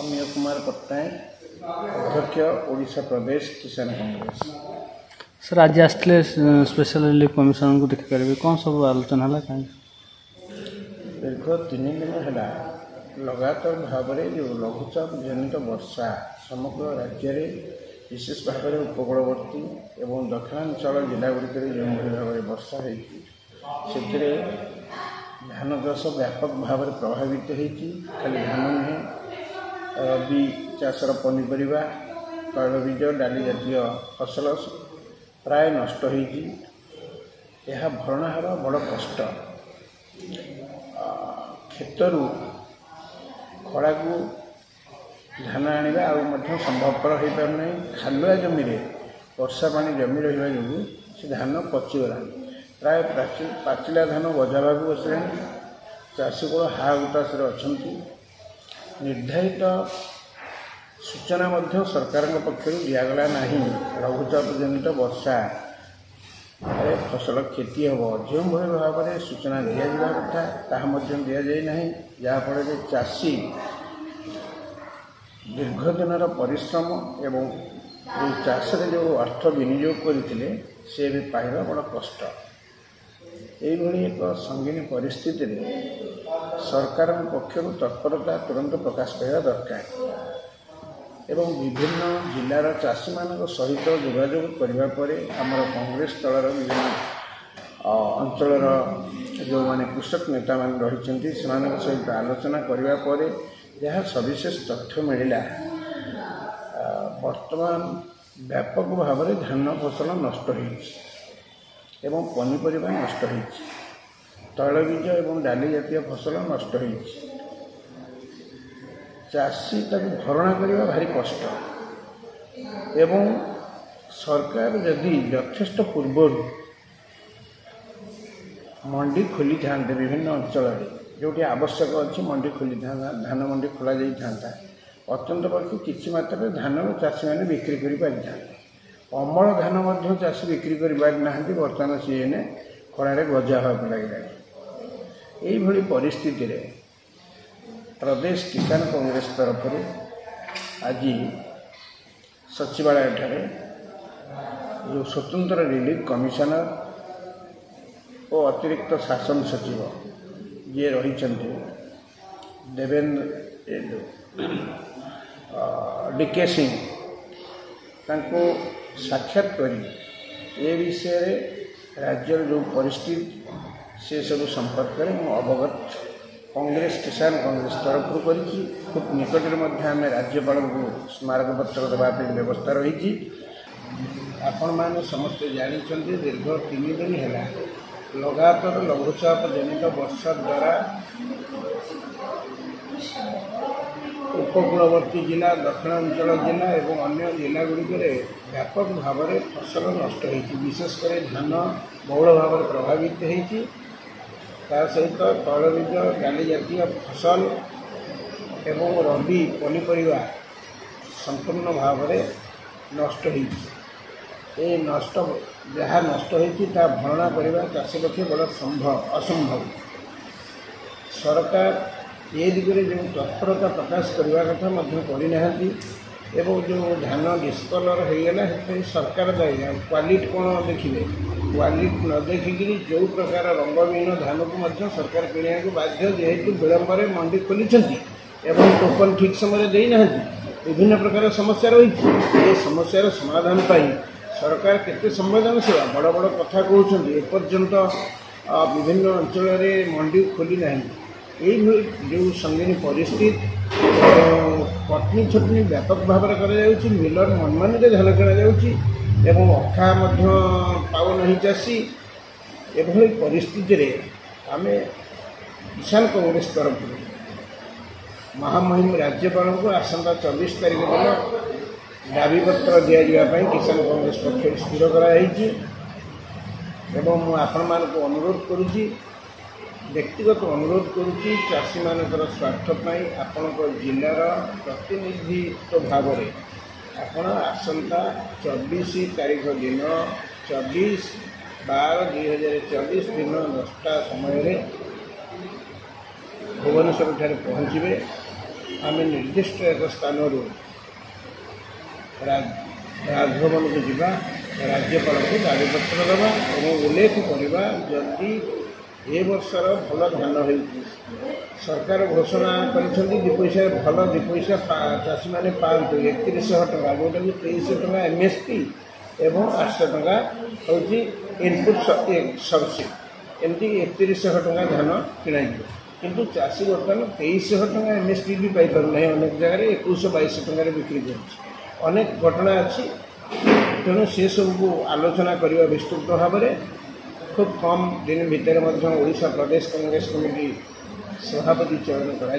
अमीय कुमार पट्टनायक अध्यक्ष ओडिशा प्रदेश किसान कांग्रेस। सर आज आसते स्पेशल रिलीफ कमिशन को देखिए करेंगे कौन सब आलोचना है कहीं दीर्घ 3 दिन है लगातार भाव में जो लघुचाप जनित वर्षा समग्र राज्य में विशेष भाव में उपकूलवर्ती एवं दक्षिणांचल जिलागुड़िक जो भाव में वर्षा होती धान चाष व्यापक भाव में प्रभावित होती खाली धान नुहे रबी चाषर पनीपरिया तैलबीज डाली जातीय फसल प्राय नष्ट होती भरणा हर बड़ कष्ट खेतरू खड़ा को धान आने आउ संभवपर हो पारना खालुआ जमी वर्षा पानी जमी रहा जो से धान पचिगला प्राय पाचिला धान बजावा बसला चाषी को हा उतास अच्छा निर्धारित सूचना सरकार पक्ष दिगला ना लघुचाप जनित वर्षा फसल क्षति हम जो भाव में सूचना दि जावा कथा ताहा दि जाए जहाँफल चाषी दीर्घ दिन परिश्रम एवं चाष जो अर्थ विनियोग करते सी भी पाइबा बड़ कष्ट यही एक संगीन परिस्थिति सरकार पक्ष तत्परता तुरंत प्रकाश पाइबा दरकार एवं विभिन्न जिलार चाषी मान सहित जोगाजोग करने आमर कांग्रेस दलर विभिन्न अंचल जो मैंने कृषक नेता मान रही सहित आलोचना करने जहाँ सविशेष तथ्य मिलला वर्तमान व्यापक भाव में धान फसल नष्ट एवं पनीपरिया नष्ट तैलबीज एवं डाली जातीय फसल नष्ट चाषी भरणा करने भारी कष्ट एवं सरकार जदि यथेष्ट पूर्व मंडी खोली था विभिन्न अंचल जोटी आवश्यक अच्छी मंडी खोली था धान मंडी खोल जाता अत्यंत पक्ष किसी मात्रा धान चाषी मैंने बिक्री कर पारि था अमल धान चाषी बिक्री कर पारि ना बर्तमान सी खड़े गजा होगा लगे यही परिस्थिति रे प्रदेश किसान कांग्रेस तरफ आज सचिवालय ठारे जो स्वतंत्र रिलीफ कमिशनर और अतिरिक्त शासन सचिव ये रही देवेंद्र डीके सिंह साक्षात करी ये विषय राज्य जो परिस्थिति से सब संपर्क में अवगत कांग्रेस किसान कांग्रेस तरफ करी खूब निकट में राज्यपाल को स्मारक पत्र देवाई व्यवस्था रही आपण मैंने समस्ते जानते दीर्घ 3 दिन है लगातार लघुचाप जनित वर्षा द्वारा उपकूलवर्ती जिला दक्षिणांचल जिला एवं अन्य जिलागुड़िक व्यापक भाव में फसल नष्ट होती विशेषकर धान बहुल भाव में प्रभावित होती सहित तैलबीज डाली जातीय फसल एवं रबी पनीपरिया संपूर्ण भाव में नष्ट होती ये नष्ट जहाँ नष्ट होती भरणा करने चाषी पक्षे बड़ा असंभव सरकार ये दिगरे जो तत्परता प्रकाश करने कथा करना एवं जो धान डिस्कलर होगला सरकार दायी क्वालिटी कौन देखिए क्वालिटी न देखिकी जो प्रकार रंगविहीन धान को सरकार किणा को बाध्य जेहेतु विलंब मंडी खोली एवं टोकन ठीक समय देना विभिन्न प्रकार समस्या रही ये समस्यार समाधान पाई सरकार केते संवेदनशील बड़ बड़ कथा कहते एपर्यंत विभिन्न अंचल मंडी खोली ना यही जो संगीन परिस्थिति कटनी छटनी व्यापक भाव में मिलर मनमानी धान किणा अखा पाऊ नहीं चाषी एभली परिस्थिति आम किसान कांग्रेस तरफ महामहिम राज्यपाल को आसंता 24 तारीख दिन दाबी पत्र दि जावाई किसान कांग्रेस पक्ष स्थिर कराई आपण मान को अनुरोध करुच्ची व्यक्तिगत अनुरोध करुच्ची चाषी मानकर स्वार्थपाई आपण जिलार प्रतिनिधित्व भाव में आपण आसंता 24 तारीख दिन 24/12/2024 दिन 10टा समय भुवनेश्वर ठारे पहुँचे आम निर्दिष्ट एक स्थान राजभवन को जीवा राज्यपाल को दाबीपत्र देवा और उल्लेख करवा जदि ए वर्षर भल धान हो सरकार घोषणा कर पैसा भल 2 पैसा चाषी मैंने पाँच 3100 टका जोटा कि 2300 टका MSP एवं 800 टका हूँ इनपुट सब्सिडी एमती 3100 टका धान किण किंतु चाषी बर्तमान 2300 टका MSP भी पाई पार ना अनेक जगह 2100-2200 टकर बिक्री कर अनेक घटना अच्छी तेणु से सबको आलोचना करने विस्तृत भाव में खूब कम दिन भितर ओडिशा प्रदेश कांग्रेस कमिटी सभापति चयन करा